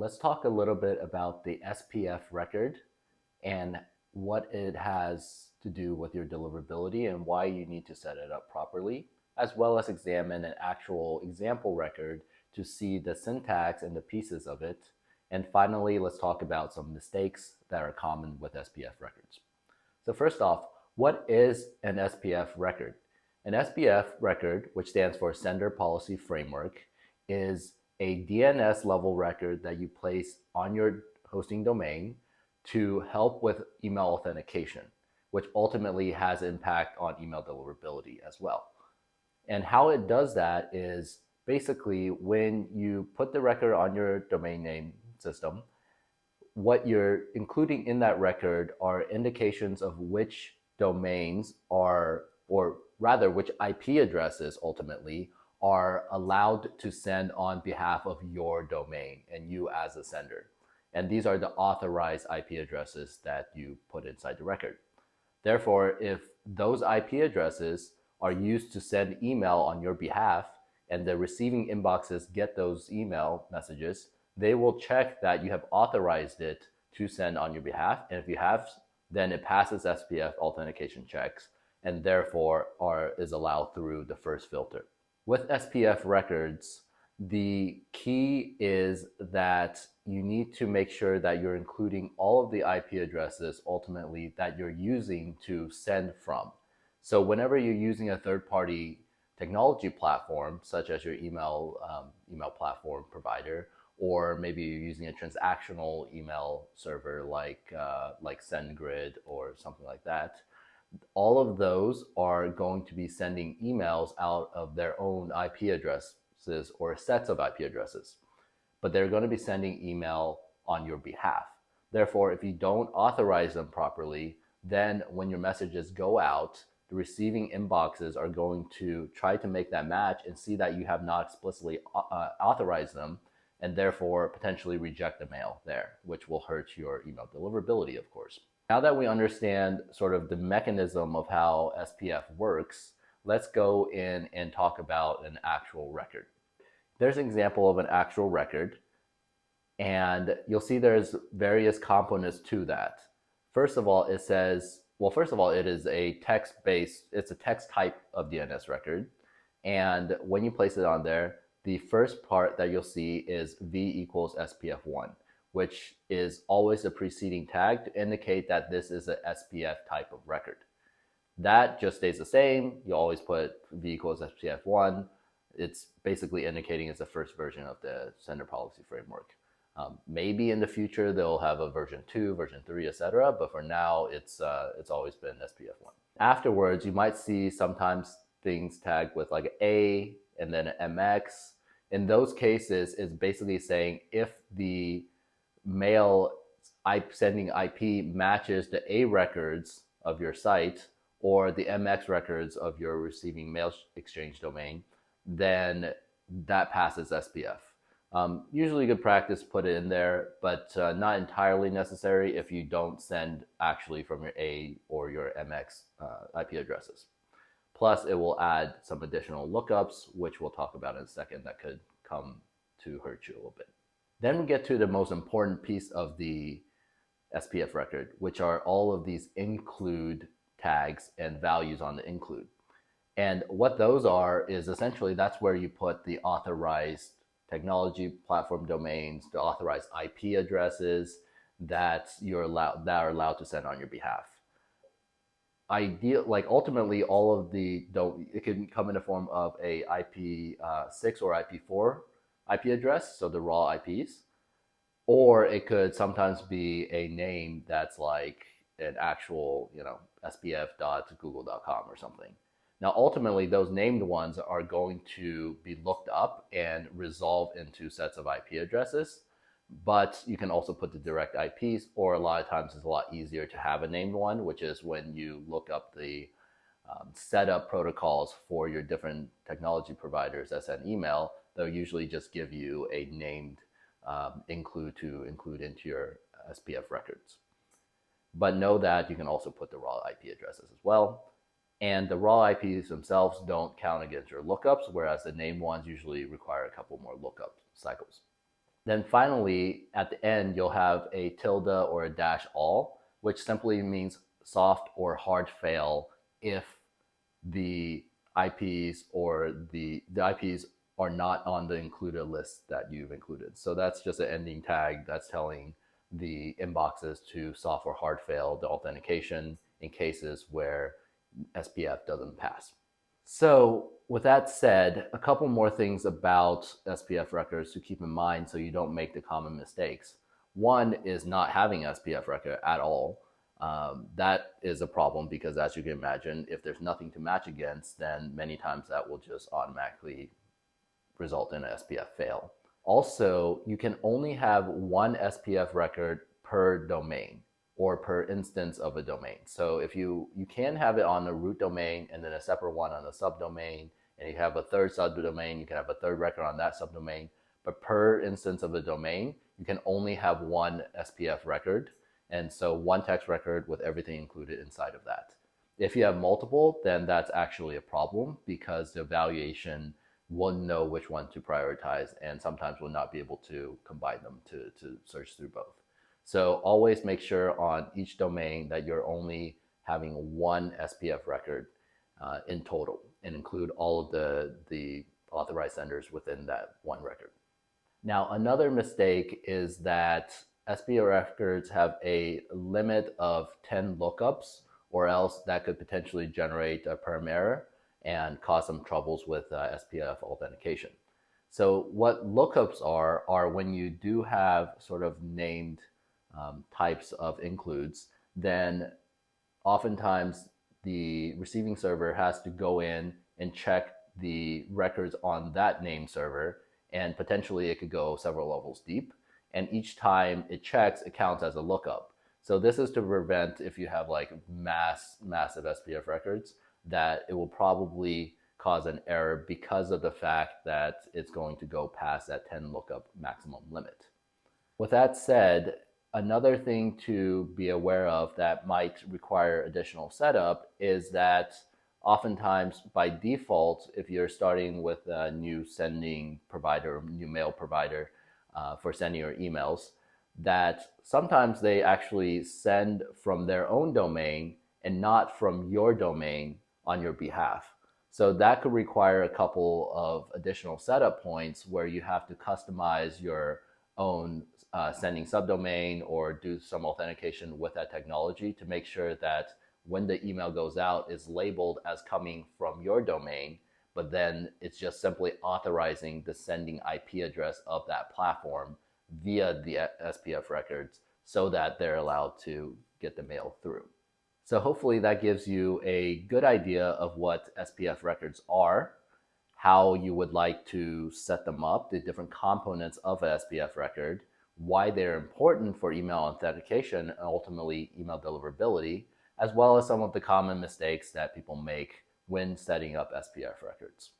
let's talk a little bit about the SPF record and what it has to do with your deliverability and why you need to set it up properly, as well as examine an actual example record to see the syntax and the pieces of it. And finally, let's talk about some mistakes that are common with SPF records. So first off, what is an SPF record? An SPF record, which stands for Sender Policy Framework, is a DNS level record that you place on your hosting domain to help with email authentication, which ultimately has impact on email deliverability as well. And how it does that is basically when you put the record on your domain name system, what you're including in that record are indications of which domains are, or rather which IP addresses ultimately are allowed to send on behalf of your domain and you as a sender. And these are the authorized IP addresses that you put inside the record. Therefore, if those IP addresses are used to send email on your behalf and the receiving inboxes get those email messages, they will check that you have authorized it to send on your behalf. And if you have, then it passes SPF authentication checks and therefore is allowed through the first filter. With SPF records, the key is that you need to make sure that you're including all of the IP addresses ultimately that you're using to send from. So whenever you're using a third-party technology platform, such as your email platform provider, or maybe you're using a transactional email server like SendGrid or something like that, all of those are going to be sending emails out of their own IP addresses or sets of IP addresses, but they're going to be sending email on your behalf. Therefore, if you don't authorize them properly, then when your messages go out, the receiving inboxes are going to try to make that match and see that you have not explicitly authorized them, and therefore potentially reject the mail there, which will hurt your email deliverability, of course. Now that we understand sort of the mechanism of how SPF works, let's go in and talk about an actual record. There's an example of an actual record, and you'll see there's various components to that. First of all, it says, well, first of all, it is a text-based, it's a text type of DNS record. And when you place it on there, the first part that you'll see is V equals SPF1, which is always a preceding tag to indicate that this is an SPF type of record. That just stays the same. You always put V equals SPF1. It's basically indicating it's the first version of the sender policy framework. Maybe in the future they'll have a version 2, version 3, etc. But for now, it's always been SPF1. Afterwards, you might see sometimes things tagged with like an A and then an MX. In those cases, it's basically saying if the mail sending IP matches the A records of your site or the MX records of your receiving mail exchange domain, then that passes SPF. Usually good practice, put it in there, but not entirely necessary if you don't send actually from your A or your MX IP addresses. Plus, it will add some additional lookups, which we'll talk about in a second, that could come to hurt you a little bit. Then we get to the most important piece of the SPF record, which are all of these include tags and values on the include. And what those are is essentially that's where you put the authorized technology platform domains, the authorized IP addresses that are allowed to send on your behalf. Ultimately, all of it can come in the form of a IP6 or IP4 IP address, so the raw IPs, or it could sometimes be a name that's like an actual, spf.google.com or something. Now, ultimately, those named ones are going to be looked up and resolved into sets of IP addresses, but you can also put the direct IPs, or a lot of times it's a lot easier to have a named one, which is when you look up the setup protocols for your different technology providers that send email. They'll usually just give you a named include to include into your SPF records. But know that you can also put the raw IP addresses as well. And the raw IPs themselves don't count against your lookups, whereas the named ones usually require a couple more lookup cycles. Then finally, at the end, you'll have a tilde or a dash all, which simply means soft or hard fail if the IPs or the IPs are not on the included list that you've included. So that's just an ending tag that's telling the inboxes to soft or hard fail the authentication in cases where SPF doesn't pass. So with that said, a couple more things about SPF records to keep in mind so you don't make the common mistakes. One is not having SPF record at all. That is a problem because, as you can imagine, if there's nothing to match against, then many times that will just automatically result in an SPF fail. Also, you can only have one SPF record per domain or per instance of a domain. So if you can have it on a root domain and then a separate one on a subdomain, and you have a third subdomain, you can have a third record on that subdomain. But per instance of a domain, you can only have one SPF record. And so one text record with everything included inside of that. If you have multiple, then that's actually a problem because the evaluation will know which one to prioritize and sometimes will not be able to combine them to search through both. So always make sure on each domain that you're only having one SPF record in total and include all of the authorized senders within that one record. Now, another mistake is that SPF records have a limit of 10 lookups, or else that could potentially generate a perm error and cause some troubles with SPF authentication. So what lookups are when you do have sort of named types of includes, then oftentimes the receiving server has to go in and check the records on that name server, and potentially it could go several levels deep. And each time it checks, it counts as a lookup. So this is to prevent, if you have like massive SPF records, that it will probably cause an error because of the fact that it's going to go past that 10 lookup maximum limit. With that said, another thing to be aware of that might require additional setup is that oftentimes by default, if you're starting with a new sending provider, new mail provider for sending your emails, that sometimes they actually send from their own domain and not from your domain on your behalf. So that could require a couple of additional setup points where you have to customize your own sending subdomain or do some authentication with that technology to make sure that when the email goes out, it's labeled as coming from your domain, but then it's just simply authorizing the sending IP address of that platform via the SPF records so that they're allowed to get the mail through. So hopefully that gives you a good idea of what SPF records are, how you would like to set them up, the different components of an SPF record, why they're important for email authentication and ultimately email deliverability, as well as some of the common mistakes that people make when setting up SPF records.